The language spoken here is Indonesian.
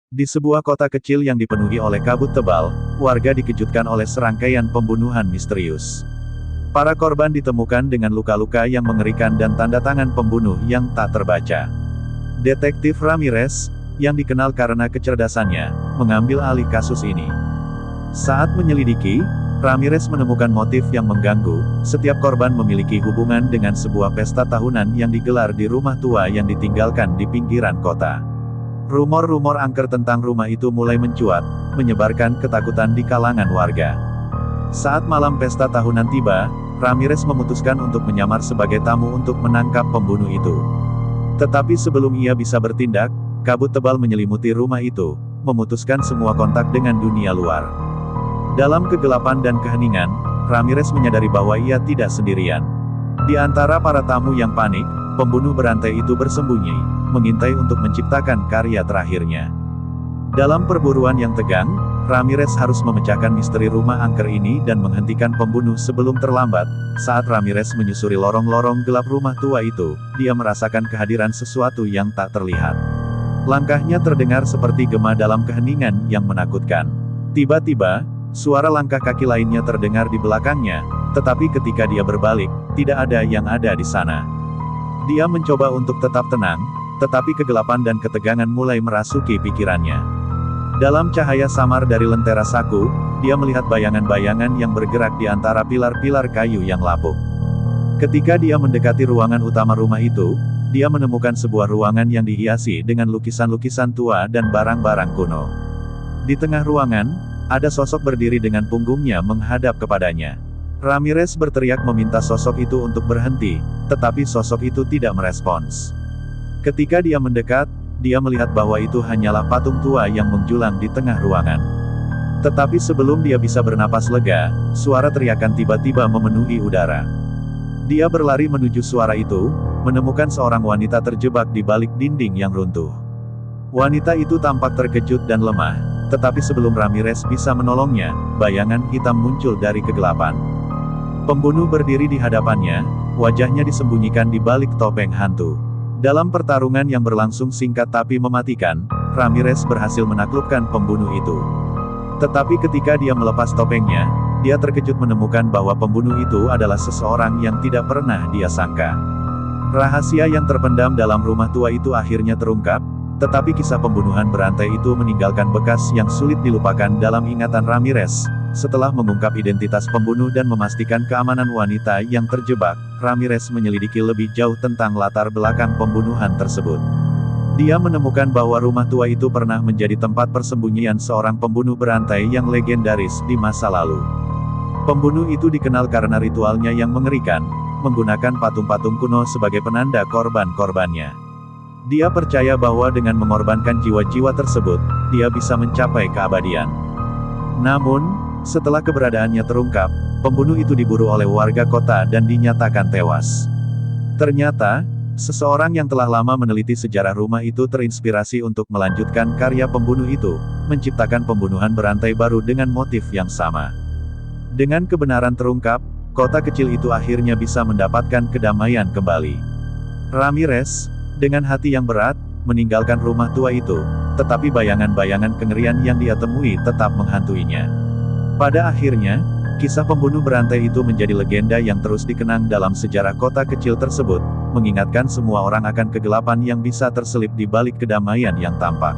Di sebuah kota kecil yang dipenuhi oleh kabut tebal, warga dikejutkan oleh serangkaian pembunuhan misterius. Para korban ditemukan dengan luka-luka yang mengerikan dan tanda tangan pembunuh yang tak terbaca. Detektif Ramirez, yang dikenal karena kecerdasannya, mengambil alih kasus ini. Saat menyelidiki, Ramirez menemukan motif yang mengganggu. Setiap korban memiliki hubungan dengan sebuah pesta tahunan yang digelar di rumah tua yang ditinggalkan di pinggiran kota. Rumor-rumor angker tentang rumah itu mulai mencuat, menyebarkan ketakutan di kalangan warga. Saat malam pesta tahunan tiba, Ramirez memutuskan untuk menyamar sebagai tamu untuk menangkap pembunuh itu. Tetapi sebelum ia bisa bertindak, kabut tebal menyelimuti rumah itu, memutuskan semua kontak dengan dunia luar. Dalam kegelapan dan keheningan, Ramirez menyadari bahwa ia tidak sendirian. Di antara para tamu yang panik, pembunuh berantai itu bersembunyi, mengintai untuk menciptakan karya terakhirnya. Dalam perburuan yang tegang, Ramirez harus memecahkan misteri rumah angker ini dan menghentikan pembunuh sebelum terlambat. Saat Ramirez menyusuri lorong-lorong gelap rumah tua itu, dia merasakan kehadiran sesuatu yang tak terlihat. Langkahnya terdengar seperti gema dalam keheningan yang menakutkan. Tiba-tiba, suara langkah kaki lainnya terdengar di belakangnya, tetapi ketika dia berbalik, tidak ada yang ada di sana. Dia mencoba untuk tetap tenang, tetapi kegelapan dan ketegangan mulai merasuki pikirannya. Dalam cahaya samar dari lentera saku, dia melihat bayangan-bayangan yang bergerak di antara pilar-pilar kayu yang lapuk. Ketika dia mendekati ruangan utama rumah itu, dia menemukan sebuah ruangan yang dihiasi dengan lukisan-lukisan tua dan barang-barang kuno. Di tengah ruangan, ada sosok berdiri dengan punggungnya menghadap kepadanya. Ramirez berteriak meminta sosok itu untuk berhenti, tetapi sosok itu tidak merespons. Ketika dia mendekat, dia melihat bahwa itu hanyalah patung tua yang menjulang di tengah ruangan. Tetapi sebelum dia bisa bernapas lega, suara teriakan tiba-tiba memenuhi udara. Dia berlari menuju suara itu, menemukan seorang wanita terjebak di balik dinding yang runtuh. Wanita itu tampak terkejut dan lemah, tetapi sebelum Ramirez bisa menolongnya, bayangan hitam muncul dari kegelapan. Pembunuh berdiri di hadapannya, wajahnya disembunyikan di balik topeng hantu. Dalam pertarungan yang berlangsung singkat tapi mematikan, Ramirez berhasil menaklukkan pembunuh itu. Tetapi ketika dia melepas topengnya, dia terkejut menemukan bahwa pembunuh itu adalah seseorang yang tidak pernah dia sangka. Rahasia yang terpendam dalam rumah tua itu akhirnya terungkap, tetapi kisah pembunuhan berantai itu meninggalkan bekas yang sulit dilupakan dalam ingatan Ramirez. Setelah mengungkap identitas pembunuh dan memastikan keamanan wanita yang terjebak, Ramirez menyelidiki lebih jauh tentang latar belakang pembunuhan tersebut. Dia menemukan bahwa rumah tua itu pernah menjadi tempat persembunyian seorang pembunuh berantai yang legendaris di masa lalu. Pembunuh itu dikenal karena ritualnya yang mengerikan, menggunakan patung-patung kuno sebagai penanda korban-korbannya. Dia percaya bahwa dengan mengorbankan jiwa-jiwa tersebut, dia bisa mencapai keabadian. Namun, setelah keberadaannya terungkap, pembunuh itu diburu oleh warga kota dan dinyatakan tewas. Ternyata, seseorang yang telah lama meneliti sejarah rumah itu terinspirasi untuk melanjutkan karya pembunuh itu, menciptakan pembunuhan berantai baru dengan motif yang sama. Dengan kebenaran terungkap, kota kecil itu akhirnya bisa mendapatkan kedamaian kembali. Ramirez, dengan hati yang berat, meninggalkan rumah tua itu, tetapi bayangan-bayangan kengerian yang dia temui tetap menghantuinya. Pada akhirnya, kisah pembunuh berantai itu menjadi legenda yang terus dikenang dalam sejarah kota kecil tersebut, mengingatkan semua orang akan kegelapan yang bisa terselip di balik kedamaian yang tampak.